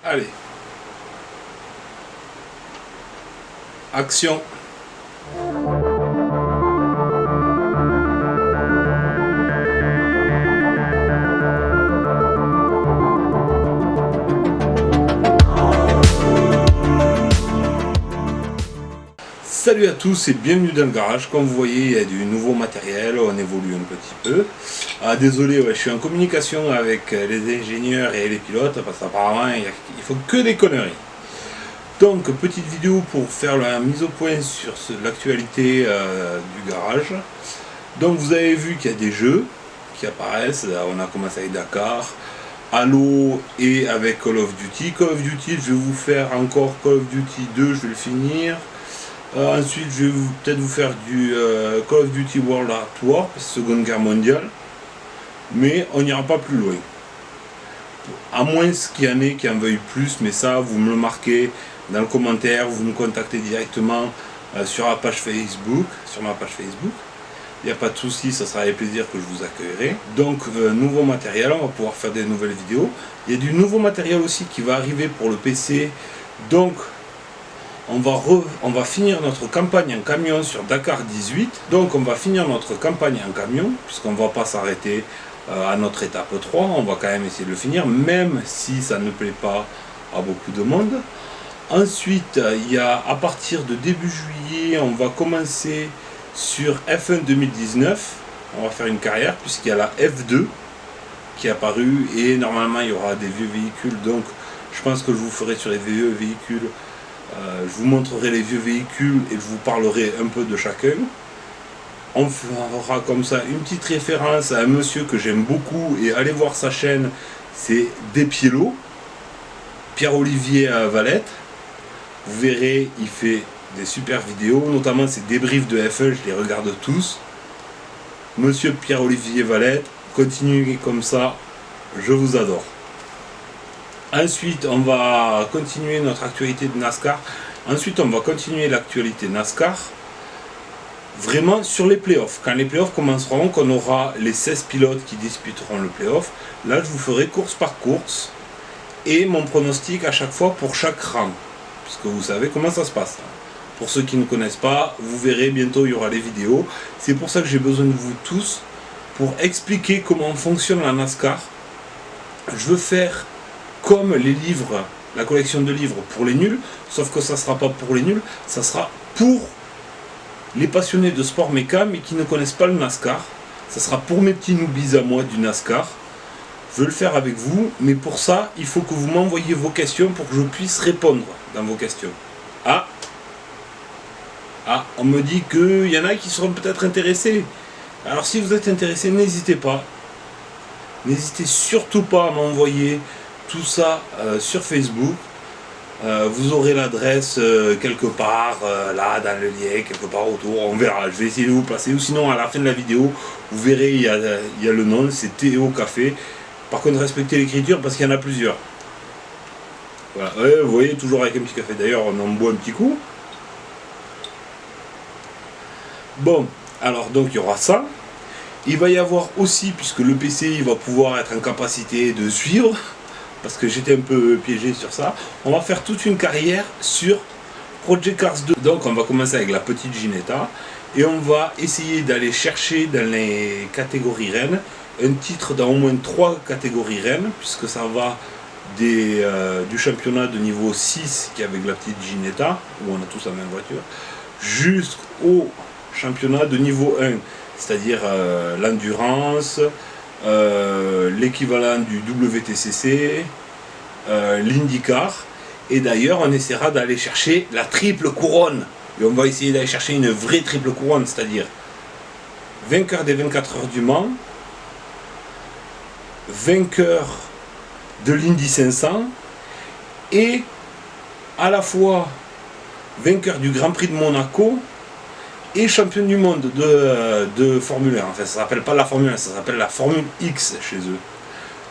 Allez. Action. Salut à tous et bienvenue dans le garage. Comme vous voyez, il y a du nouveau matériel, on évolue un petit peu. Désolé, je suis en communication avec les ingénieurs et les pilotes parce qu'apparemment il faut que des conneries. Donc, petite vidéo pour faire la mise au point sur l'actualité du garage. Donc, vous avez vu qu'il y a des jeux qui apparaissent. On a commencé avec Dakar, Halo et avec Call of Duty. Call of Duty, je vais vous faire encore Call of Duty 2, je vais le finir. Ensuite, je vais peut-être vous faire du Call of Duty World at War, Seconde Guerre mondiale. Mais on n'ira pas plus loin. À moins qu'il y en ait qui en veuillent plus, mais ça, vous me le marquez dans le commentaire, vous me contactez directement sur la page Facebook, sur ma page Facebook. Il n'y a pas de souci, ça sera avec plaisir que je vous accueillerai. Donc, nouveau matériel, on va pouvoir faire des nouvelles vidéos. Il y a du nouveau matériel aussi qui va arriver pour le PC. Donc, on va finir notre campagne en camion sur Dakar 18. Donc, on va finir notre campagne en camion, puisqu'on ne va pas s'arrêter à notre étape 3. On va quand même essayer de le finir, même si ça ne plaît pas à beaucoup de monde. Ensuite, il y a à partir de début juillet, on va commencer sur F1 2019. On va faire une carrière puisqu'il y a la F2 qui est apparue et normalement il y aura des vieux véhicules. Donc je pense que je vous ferai sur les vieux véhicules. Je vous montrerai les vieux véhicules et je vous parlerai un peu de chacun. On fera comme ça une petite référence à un monsieur que j'aime beaucoup et allez voir sa chaîne, c'est Despiello, Pierre-Olivier Valette. Vous verrez, il fait des super vidéos, notamment ses débriefs de F1, je les regarde tous. Monsieur Pierre-Olivier Valette, continuez comme ça, je vous adore. Ensuite, on va continuer notre actualité de NASCAR. Ensuite, on va continuer l'actualité NASCAR vraiment sur les playoffs. Quand les playoffs commenceront, qu'on aura les 16 pilotes qui disputeront le playoff, là je vous ferai course par course et mon pronostic à chaque fois pour chaque rang. Puisque vous savez comment ça se passe. Pour ceux qui ne connaissent pas, vous verrez bientôt il y aura les vidéos. C'est pour ça que j'ai besoin de vous tous pour expliquer comment fonctionne la NASCAR. Je veux faire comme les livres, la collection de livres pour les nuls, sauf que ça ne sera pas pour les nuls, ça sera pour les passionnés de sport méca mais qui ne connaissent pas le NASCAR. Ça sera pour mes petits newbies à moi du NASCAR. Je veux le faire avec vous, mais pour ça, il faut que vous m'envoyiez vos questions pour que je puisse répondre dans vos questions. On me dit qu'il y en a qui seront peut-être intéressés. Alors si vous êtes intéressés, n'hésitez pas. N'hésitez surtout pas à m'envoyer tout ça sur Facebook. Vous aurez l'adresse quelque part, là, dans le lien, quelque part autour. On verra, je vais essayer de vous placer. Ou sinon, à la fin de la vidéo, vous verrez, il y a le nom, c'est Théo Café. Par contre, respectez l'écriture parce qu'il y en a plusieurs. Voilà, vous voyez, toujours avec un petit café. D'ailleurs, on en boit un petit coup. Bon, alors donc il y aura ça. Il va y avoir aussi, puisque le PC il va pouvoir être en capacité de suivre, parce que j'étais un peu piégé sur ça, on va faire toute une carrière sur Project Cars 2. Donc on va commencer avec la petite Ginetta et on va essayer d'aller chercher dans les catégories reines un titre dans au moins 3 catégories reines, puisque ça va du championnat de niveau 6 qui est avec la petite Ginetta, où on a tous la même voiture, jusqu'au championnat de niveau 1, c'est-à-dire l'endurance, l'équivalent du WTCC, l'IndyCar, et d'ailleurs on essaiera d'aller chercher la triple couronne, et on va essayer d'aller chercher une vraie triple couronne, c'est-à-dire vainqueur des 24 heures du Mans, vainqueur de l'Indy 500, et à la fois vainqueur du Grand Prix de Monaco, et champion du monde de Formule 1. Enfin, ça ne s'appelle pas la Formule 1, ça s'appelle la Formule X chez eux.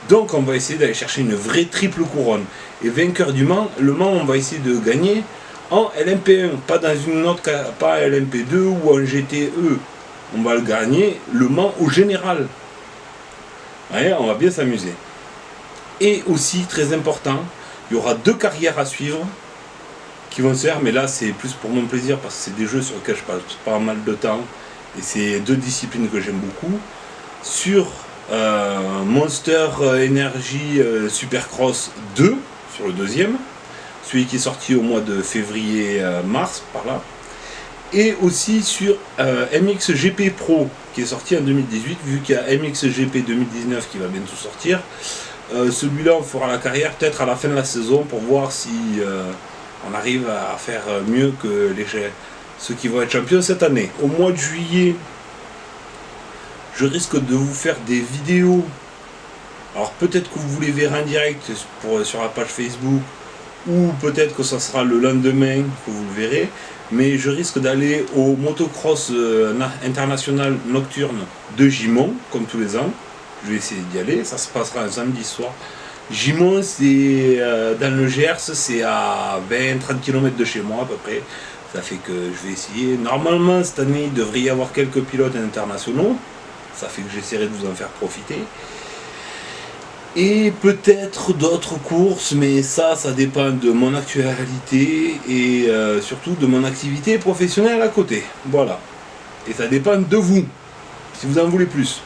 Donc on va essayer d'aller chercher une vraie triple couronne. Et vainqueur du Mans, le Mans on va essayer de gagner en LMP1, pas dans une autre, pas LMP2 ou en GTE. On va le gagner le Mans au général. Ouais, on va bien s'amuser. Et aussi, très important, Il y aura 2 carrières à suivre qui vont se faire, mais là c'est plus pour mon plaisir parce que c'est des jeux sur lesquels je passe pas mal de temps et c'est 2 disciplines que j'aime beaucoup. Sur Monster Energy Supercross 2, sur le deuxième, celui qui est sorti au mois de février-mars par là, et aussi sur MXGP Pro qui est sorti en 2018, vu qu'il y a MXGP 2019 qui va bientôt sortir. Celui-là on fera la carrière peut-être à la fin de la saison pour voir si on arrive à faire mieux que ceux qui vont être champions cette année. Au mois de juillet, je risque de vous faire des vidéos. Alors peut-être que vous les verrez en direct sur la page Facebook, ou peut-être que ça sera le lendemain que vous le verrez. Mais je risque d'aller au motocross international nocturne de Gimont, comme tous les ans. Je vais essayer d'y aller, ça se passera un samedi soir. Gimont, c'est dans le Gers, c'est à 20-30 km de chez moi à peu près. Ça fait que je vais essayer. Normalement, cette année, il devrait y avoir quelques pilotes internationaux. Ça fait que j'essaierai de vous en faire profiter. Et peut-être d'autres courses, mais ça dépend de mon actualité et surtout de mon activité professionnelle à côté. Voilà. Et ça dépend de vous, si vous en voulez plus.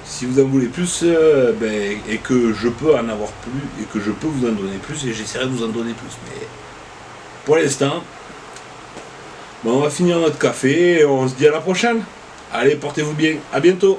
Si vous en voulez plus, et que je peux en avoir plus, et que je peux vous en donner plus, et j'essaierai de vous en donner plus. Mais pour l'instant, on va finir notre café, et on se dit à la prochaine. Allez, portez-vous bien, à bientôt.